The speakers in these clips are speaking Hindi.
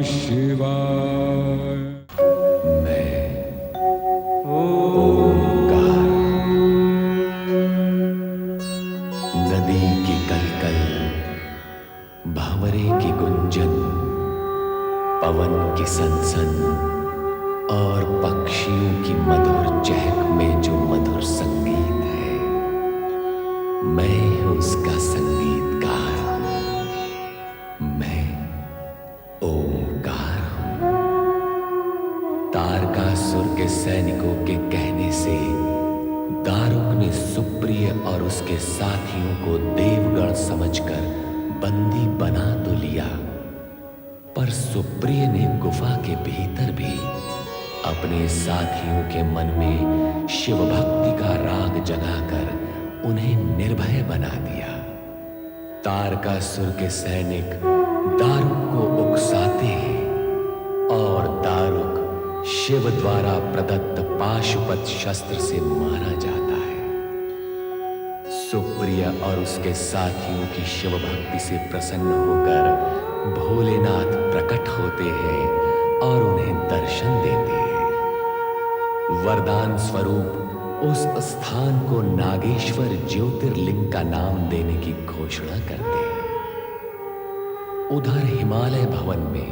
शिवाय। मैं ओंकार। नदी की कलकल, भंवरे की गुंजन, पवन की सनसन और पक्षियों की मधुर चहक में जो मधुर संगीत है, मैं उसका संगीतकार हूं। मैं ओंकार हूं। तारकासुर के सैनिकों के कहने से दारुक ने सुप्रिय और उसके साथियों को देवगण समझकर बंदी बना तो लिया, पर सुप्रिय ने गुफा के भीतर भी अपने साथियों के मन में शिव भक्ति का राग जगाकर उन्हें निर्भय बना दिया। तारकासुर के सैनिक दारुक को उकसाते हैं और दारुक शिव द्वारा प्रदत्त पाशुपत शस्त्र से मारा जाता है। सुप्रिय और उसके साथियों की शिव भक्ति से प्रसन्न होकर भोलेनाथ प्रकट होते हैं और उन्हें दर्शन देते हैं। वरदान स्वरूप उस स्थान को नागेश्वर ज्योतिर्लिंग का नाम देने की घोषणा करते हैं। उधर हिमालय भवन में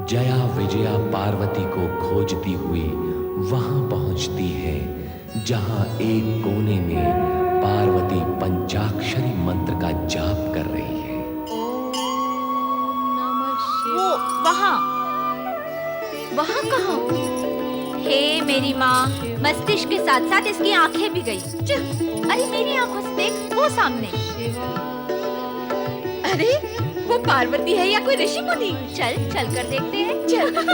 जया विजया पार्वती को खोजती हुई वहां पहुंचती है, जहां एक कोने में पार्वती पंचाक्षरी मंत्र का जाप कर रही है। वो वहाँ कहाँ? हे मेरी माँ, मस्तिष्क के साथ साथ इसकी आंखें भी गई। अरे मेरी आंखों से देख, वो सामने। अरे वो पार्वती है या कोई ऋषि मुनि? चल चल कर देखते हैं। चल। ओम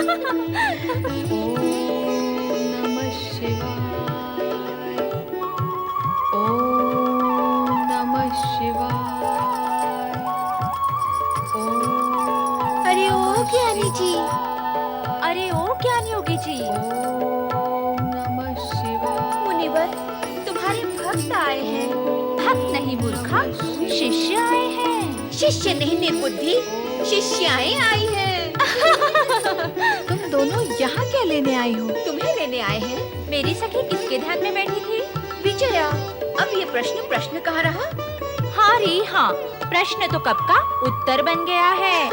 नमः शिवाय। ओम नमः शिवाय। अरे ओ ज्ञानी जी, अरे ओ ज्ञानी योगी जी। ओम नमः शिवाय। मुनिवर, तुम्हारे भक्त आए हैं। भक्त नहीं मूर्खा, शिष्य आए हैं। शिष्य नहीं निर्बुद्धि, शिष्याएं आई हैं। तुम दोनों यहाँ क्या लेने आई हो? तुम्हें लेने आए हैं। मेरी सखी किसके ध्यान में बैठी थी? विजया, अब ये प्रश्न कहाँ रहा? हाँ री हाँ, प्रश्न तो कब का उत्तर बन गया है।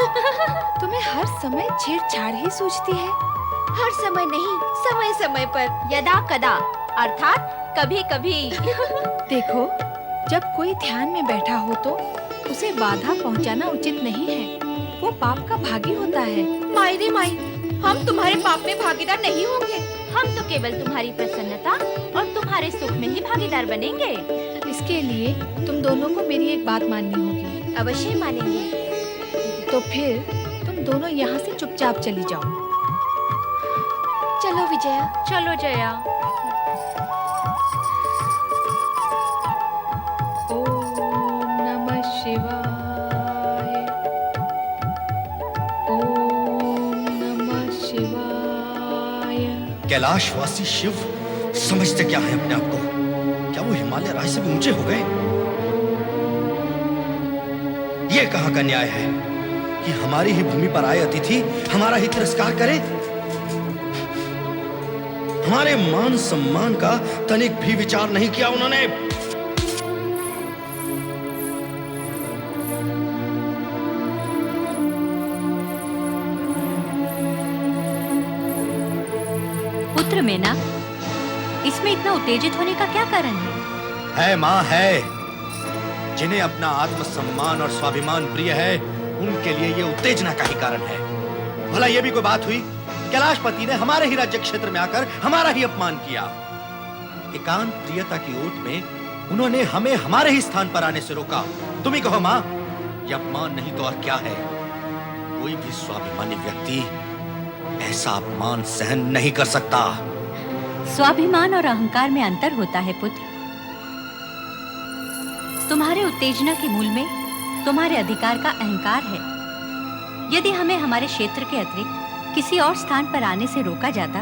तुम्हें हर समय छेड़छाड़ ही सूझती है। हर समय नहीं, समय समय पर। यदा कदा, अर्थात कभी कभी। देखो, जब कोई ध्यान में बैठा हो तो उसे बाधा पहुंचाना उचित नहीं है। वो पाप का भागी होता है। माई रे माई, हम तुम्हारे पाप में भागीदार नहीं होंगे। हम तो केवल तुम्हारी प्रसन्नता और तुम्हारे सुख में ही भागीदार बनेंगे। इसके लिए तुम दोनों को मेरी एक बात माननी होगी। अवश्य मानेंगे। तो फिर तुम दोनों यहाँ से चुपचाप चली जाओ। चलो विजया। चलो जया। ओम नमः शिवाय। ओम नमः शिवाय। कैलाशवासी शिव समझते क्या है अपने आप को? क्या वो हिमालय राज से भी ऊंचे हो गए? ये कहाँ का न्याय है कि हमारी ही भूमि पर आए अतिथि हमारा ही तिरस्कार करे? हमारे मान सम्मान का तनिक भी विचार नहीं किया उन्होंने। पुत्र मेना, इसमें इतना उत्तेजित होने का क्या कारण है? माँ है। जिन्हें अपना आत्मसम्मान और स्वाभिमान प्रिय है, उनके लिए ये उत्तेजना का ही कारण है। भला ये भी कोई बात हुई? कैलाशपति ने हमारे ही राज्य क्षेत्र में आकर हमारा ही अपमान किया। एकांत प्रियता की ओट में उन्होंने हमें हमारे ही स्थान पर आने से रोका। तुम ही कहो माँ, ये अपमान नहीं तो और क्या है? कोई भी स्वाभिमानी व्यक्ति ऐसा अपमान सहन नहीं कर सकता। स्वाभिमान और अहंकार में अंतर होता है पुत्र। तुम्हारे उत्तेजना के मूल में तुम्हारे अधिकार का अहंकार है। यदि हमें हमारे क्षेत्र के अतिरिक्त किसी और स्थान पर आने से रोका जाता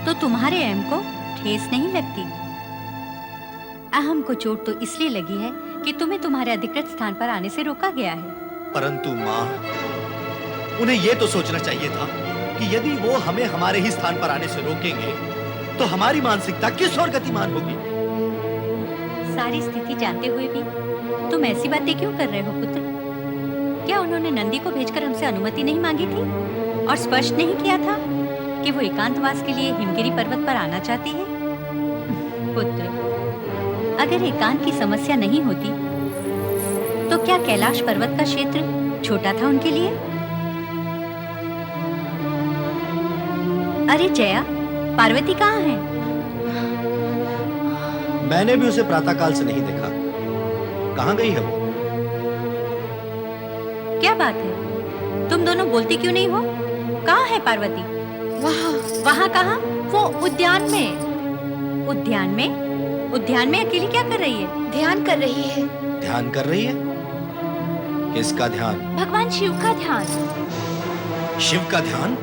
तो तुम्हारे अहम को ठेस नहीं लगती। अहम को चोट तो इसलिए लगी है कि तुम्हें तुम्हारे अधिकृत स्थान पर आने से रोका गया है। परंतु माँ, उन्हें यह तो सोचना चाहिए था कि यदि वो हमें हमारे ही स्थान पर आने से रोकेंगे तो हमारी मानसिकता किस ओर गतिमान होगी। सारी स्थिति जानते हुए भी तुम ऐसी बातें क्यों कर रहे हो पुत्र? क्या उन्होंने नंदी को भेजकर हमसे अनुमति नहीं मांगी थी और स्पष्ट नहीं किया था कि वो एकांतवास के लिए हिमगिरी पर्वत पर आना चाहती है? पुत्र, अगर एकांत की समस्या नहीं होती तो क्या कैलाश पर्वत का क्षेत्र छोटा था उनके लिए? अरे जया, पार्वती कहाँ है? मैंने भी उसे प्रातःकाल से नहीं देखा। कहाँ गई है वो? क्या बात है, तुम दोनों बोलती क्यों नहीं हो? कहाँ है पार्वती? वहाँ वहाँ कहाँ? वो उद्यान में। उद्यान में? उद्यान में अकेली क्या कर रही है? ध्यान कर रही है। ध्यान कर रही है? किसका ध्यान? भगवान शिव का ध्यान। शिव का ध्यान?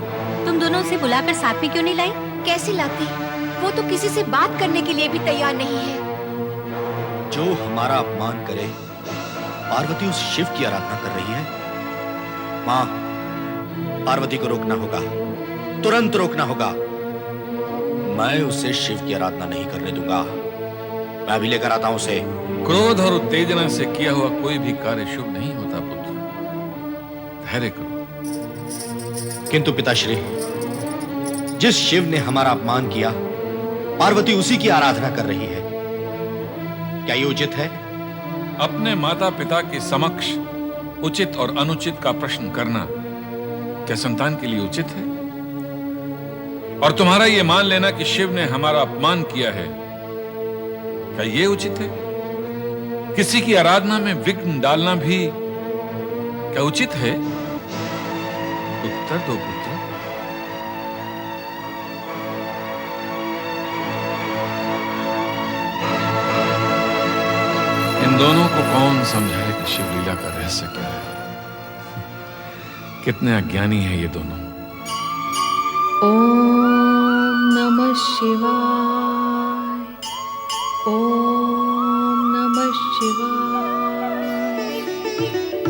तुम दोनों उसे बुलाकर साथ में क्यों नहीं लाई? कैसे लाती? वो तो किसी से बात करने के लिए भी तैयार नहीं है। जो हमारा अपमान करे, पार्वती उस शिव की आराधना कर रही है। मां, पार्वती को रोकना होगा, तुरंत रोकना होगा। मैं उसे शिव की आराधना नहीं करने दूंगा। मैं अभी लेकर आता हूं उसे। क्रोध और उत्तेजना से किया हुआ कोई भी कार्य शुभ नहीं होता पुत्र, धैर्य करो। किंतु पिताश्री, जिस शिव ने हमारा अपमान किया, पार्वती उसी की आराधना कर रही है। क्या ये उचित है? अपने माता पिता के समक्ष उचित और अनुचित का प्रश्न करना क्या संतान के लिए उचित है? और तुम्हारा यह मान लेना कि शिव ने हमारा अपमान किया है, क्या यह उचित है? किसी की आराधना में विघ्न डालना भी क्या उचित है? उत्तर दो पुत्र। इन दोनों को कौन समझाए कि शिवलीला का रहस्य क्या है? कितने अज्ञानी हैं ये दोनों। ओम नमः शिवाय। ओम नमः शिवाय।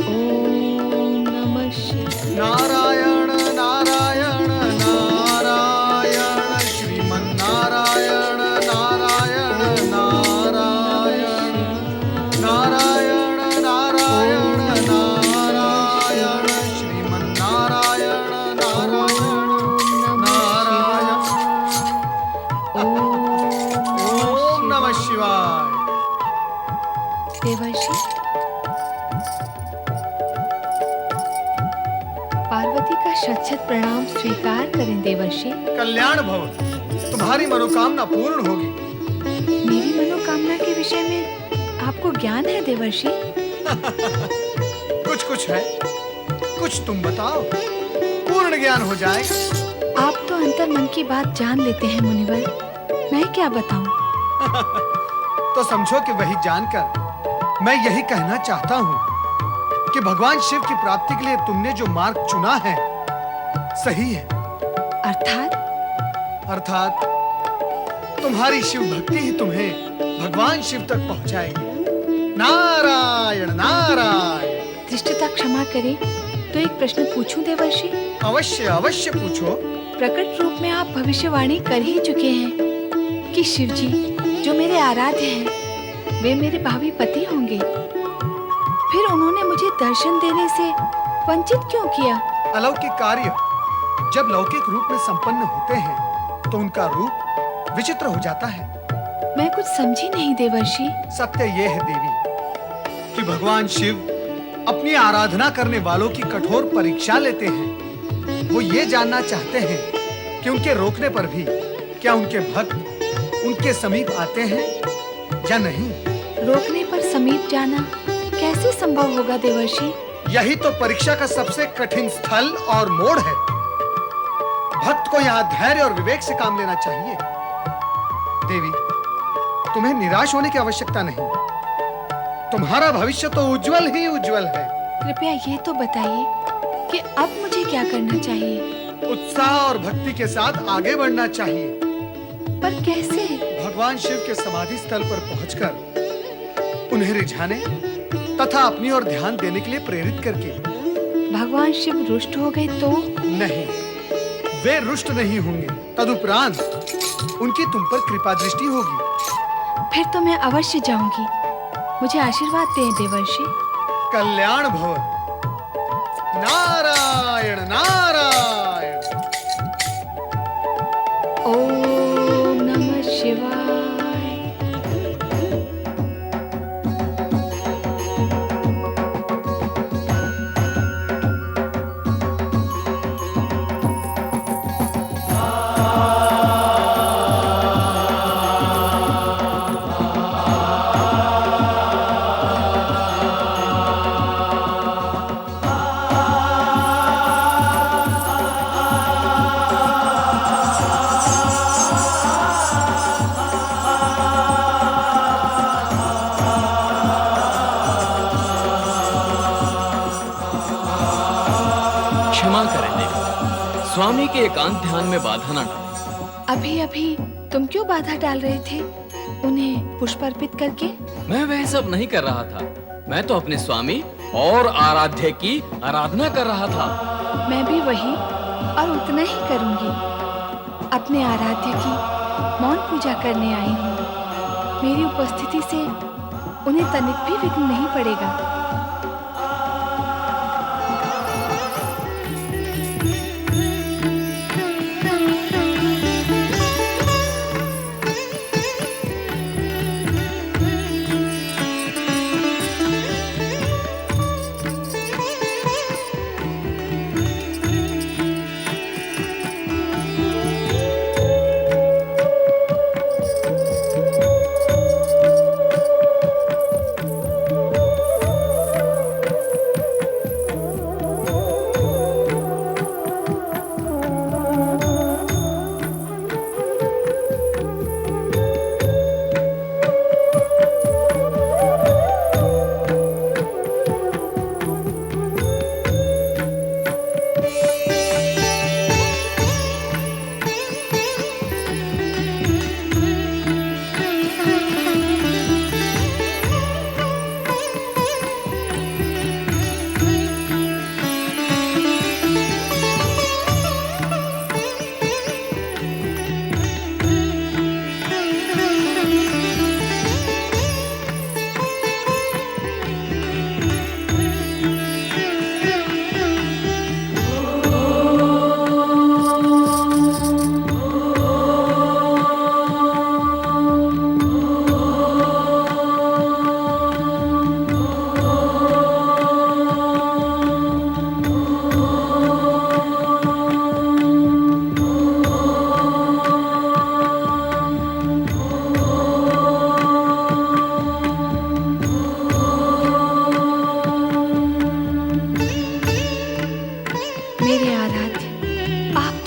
ओम नमः शिवाय। नारायण नारायण नारायण श्रीमन्नारायण नारायण नारायण नारायण नारायण नारायण श्रीमन्नारायण नारायण नारायण। ओम नमः शिवाय। देवर्षि, पार्वती का शत-शत प्रणाम स्वीकार करें देवर्षि। कल्याण भव, तुम्हारी मनोकामना पूर्ण होगी। मेरी मनोकामना के विषय में आपको ज्ञान है देवर्षि? कुछ कुछ है, कुछ तुम बताओ, पूर्ण ज्ञान हो जाएगा। आप तो अंतर मन की बात जान लेते हैं मुनिवर, मैं क्या बताऊं? तो समझो कि वही जानकर मैं यही कहना चाहता हूँ कि भगवान शिव की प्राप्ति के लिए तुमने जो मार्ग चुना है सही है। अर्थात तुम्हारी शिव भक्ति ही तुम्हें भगवान शिव तक पहुंचाएगी। नारायण नारायण। धृष्टता क्षमा करें तो एक प्रश्न पूछूं देवर्षि? अवश्य अवश्य पूछो। प्रकट रूप में आप भविष्यवाणी कर ही चुके हैं कि शिव जी जो मेरे आराध्य हैं वे मेरे भावी पति होंगे। फिर उन्होंने मुझे दर्शन देने से वंचित क्यों किया? अलौकिक कार्य जब लौकिक रूप में संपन्न होते हैं तो उनका रूप विचित्र हो जाता है। मैं कुछ समझी नहीं देवर्षि। सत्य ये है देवी कि भगवान शिव अपनी आराधना करने वालों की कठोर परीक्षा लेते हैं। वो ये जानना चाहते हैं कि उनके रोकने पर भी क्या उनके भक्त उनके समीप आते हैं या नहीं। रोकने पर समीप जाना कैसे संभव होगा देवर्षि? यही तो परीक्षा का सबसे कठिन स्थल और मोड़ है। भक्त को यहाँ धैर्य और विवेक से काम लेना चाहिए। देवी, तुम्हें निराश होने की आवश्यकता नहीं। तुम्हारा भविष्य तो उज्जवल ही उज्जवल है। कृपया ये तो बताइए कि अब मुझे क्या करना चाहिए? उत्साह और भक्ति के साथ आगे बढ़ना चाहिए। पर कैसे? भगवान शिव के समाधि स्थल पर पहुंचकर उन्हें रिझाने तथा अपनी ओर ध्यान देने के लिए प्रेरित करके। भगवान शिव रुष्ट हो गए तो? नहीं, वे रुष्ट नहीं होंगे। तदुपरांत उनकी तुम पर कृपा दृष्टि होगी। फिर तो मैं अवश्य जाऊंगी। मुझे आशीर्वाद दें देवर्षि। कल्याण भव। नारायण नारायण। ओम नमः शिवाय। क्षमा करें देवी, स्वामी के एकांत ध्यान में बाधा न डालें। अभी अभी तुम क्यों बाधा डाल रहे थे? उन्हें पुष्प अर्पित करके? मैं वह सब नहीं कर रहा था। मैं तो अपने स्वामी और आराध्य की आराधना कर रहा था। मैं भी वही और उतना ही करूंगी। अपने आराध्य की मौन पूजा करने आई हूँ। मेरी उपस्थिति से उन्हें तनिक भी विघ्न नहीं पड़ेगा।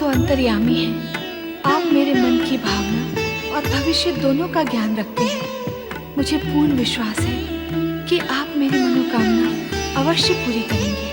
अंतर्यामी हैं। आप मेरे मन की भावना और भविष्य दोनों का ज्ञान रखते हैं। मुझे पूर्ण विश्वास है कि आप मेरी मनोकामना अवश्य पूरी करेंगे।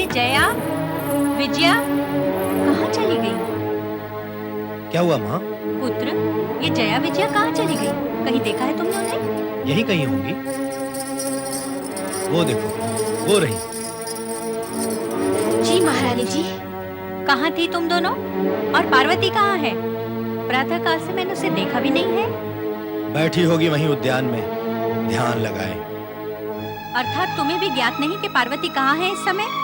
जया, विजया कहाँ चली गई? क्या हुआ माँ? पुत्र, ये जया विजया कहाँ चली गई? कहीं देखा है तुमने उन्हें? यही कहीं होंगी। वो देखो, वो रही। जी महारानी जी। कहाँ थी तुम दोनों? और पार्वती कहाँ है? प्रातः काल से मैंने उसे देखा भी नहीं है। बैठी होगी वहीं उद्यान में, ध्यान लगाए। अर्थात तुम्हें भी ज्ञात नहीं कि पार्वती कहाँ है इस समय?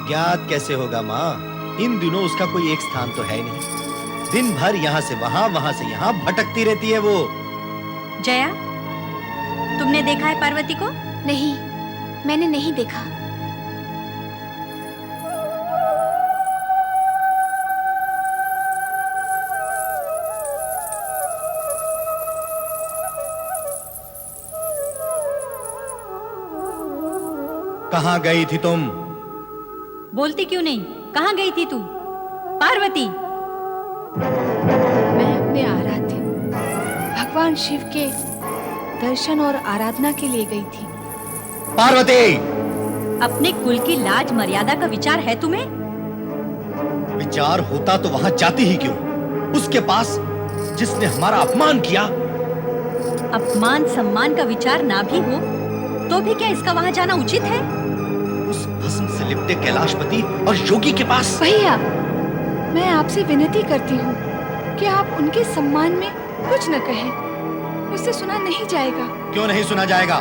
ज्ञात कैसे होगा माँ? इन दिनों उसका कोई एक स्थान तो है नहीं। दिन भर यहाँ से वहाँ, वहाँ से यहाँ भटकती रहती है वो। जया, तुमने देखा है पार्वती को? नहीं, मैंने नहीं देखा। कहाँ गई थी तुम? बोलती क्यों नहीं? कहाँ गई थी तू? पार्वती, भगवान शिव के दर्शन और आराधना के लिए गई थी। पार्वती, अपने कुल की लाज मर्यादा का विचार है तुम्हें? विचार होता तो वहां जाती ही क्यों? उसके पास जिसने हमारा अपमान किया। अपमान सम्मान का विचार ना भी हो तो भी क्या इसका वहां जाना उचित है? उस भस्म से लिपटे कैलाशपति और योगी के पास। भैया, मैं आपसे विनती करती हूँ कि आप उनके सम्मान में कुछ न कहें। मुझसे सुना नहीं जाएगा। क्यों नहीं सुना जाएगा?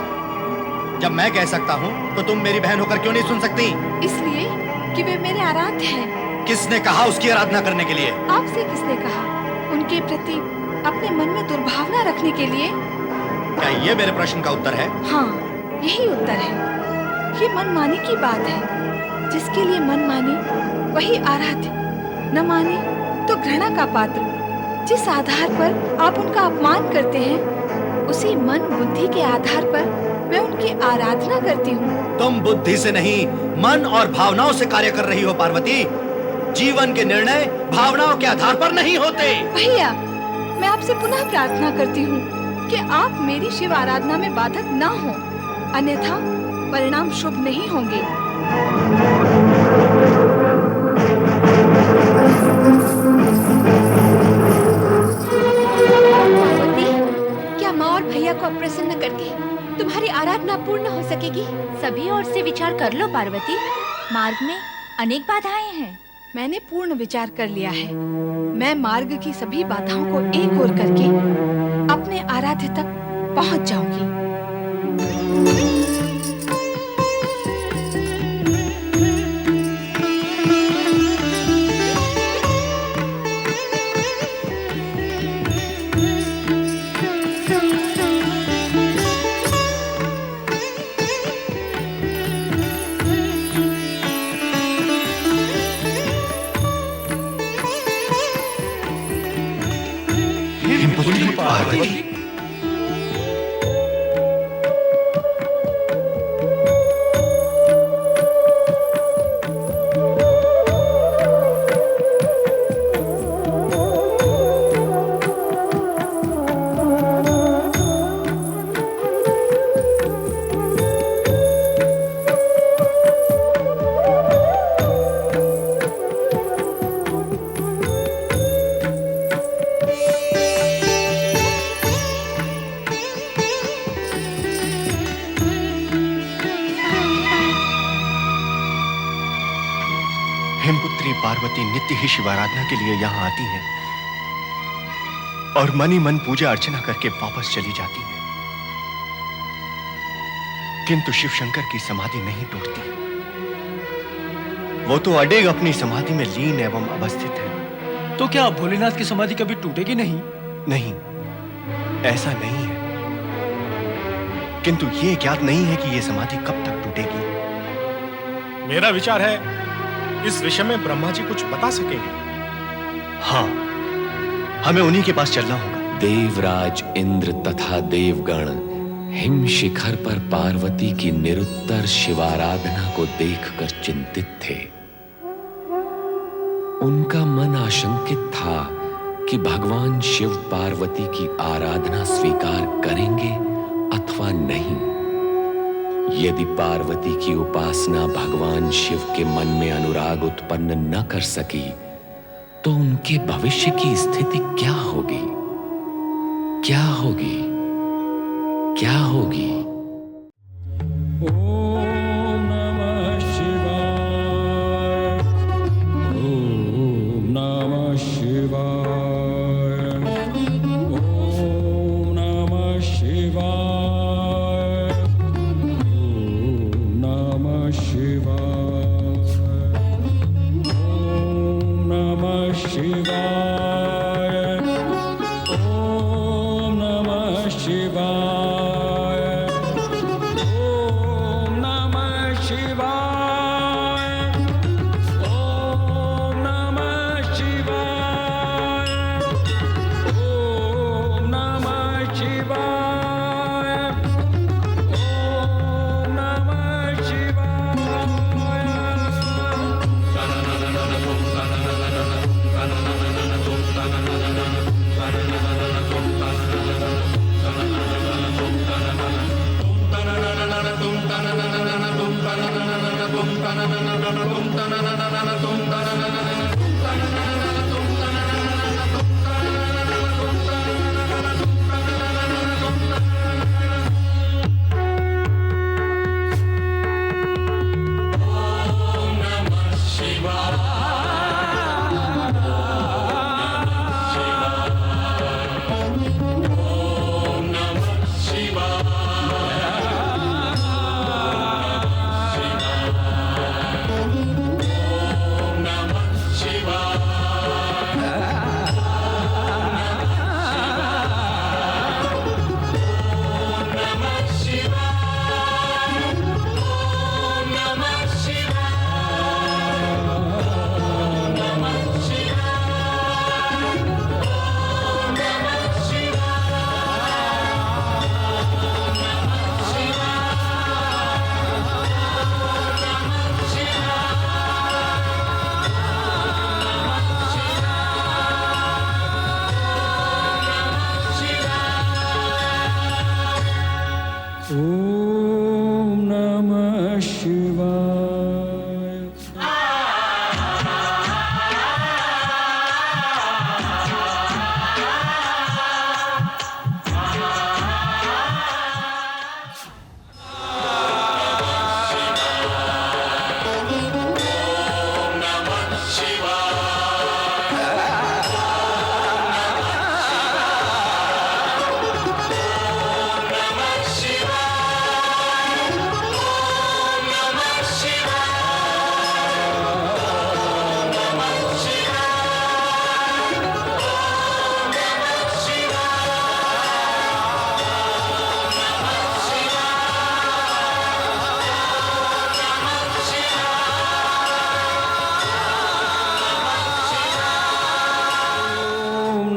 जब मैं कह सकता हूँ तो तुम मेरी बहन होकर क्यों नहीं सुन सकती? इसलिए कि वे मेरे आराध्य हैं। किसने कहा उसकी आराधना करने के लिए? आपसे किसने कहा? उनके प्रति अपने मन में दुर्भावना रखने के लिए। क्या ये मेरे प्रश्न का उत्तर है? हाँ, यही उत्तर है। ये मनमानी की बात है। जिसके लिए मन माने वही आराध्य, न माने तो घृणा का पात्र। जिस आधार पर आप उनका अपमान करते हैं, उसी मन बुद्धि के आधार पर मैं उनकी आराधना करती हूँ। तुम बुद्धि से नहीं, मन और भावनाओं से कार्य कर रही हो पार्वती। जीवन के निर्णय भावनाओं के आधार पर नहीं होते। भैया, मैं आपसे पुनः प्रार्थना करती हूँ कि आप मेरी शिव आराधना में बाधक न हो, अन्यथा परिणाम शुभ नहीं होंगे। क्या माँ और भैया को अप्रसन्न करके तुम्हारी आराधना पूर्ण हो सकेगी? सभी ओर से विचार कर लो पार्वती। मार्ग में अनेक बाधाएं हैं। मैंने पूर्ण विचार कर लिया है। मैं मार्ग की सभी बाधाओं को एक ओर करके अपने आराध्य तक पहुंच जाऊंगी। पार्वती, हेमपुत्री पार्वती नित्य ही शिवाराधना के लिए यहाँ आती हैं और मन ही मन पूजा अर्चना करके वापस चली जाती हैं, किंतु शिव शंकर की समाधि नहीं टूटती। वो तो अडेग अपनी समाधि में लीन एवं अवस्थित है। तो क्या भोलेनाथ की समाधि कभी टूटेगी नहीं? नहीं, ऐसा नहीं है, किंतु ये ज्ञात नहीं है कि ये समाधि कब तक टूटेगी। मेरा विचार है इस विषय में ब्रह्मा जी कुछ बता सकेंगे। हाँ, हमें उन्हीं के पास चलना होगा। देवराज इंद्र तथा देवगण हिम शिखर पर पार्वती की निरुत्तर शिवाराधना को देखकर चिंतित थे। उनका मन आशंकित था कि भगवान शिव पार्वती की आराधना स्वीकार करेंगे अथवा नहीं। यदि पार्वती की उपासना भगवान शिव के मन में अनुराग उत्पन्न न कर सकी तो उनके भविष्य की स्थिति क्या होगी? क्या होगी? क्या होगी? ओम नमः शिवाय, ओम नमः शिवाय, ओम नमः शिवाय, ओम नमः शिवाय, ओम नमः शिवाय, ओम नमः शिवाय, ओम नमः शिवाय, ओम नमः शिवाय, ओम नमः शिवाय, ओम नमः शिवाय।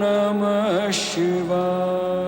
नमः शिवाय।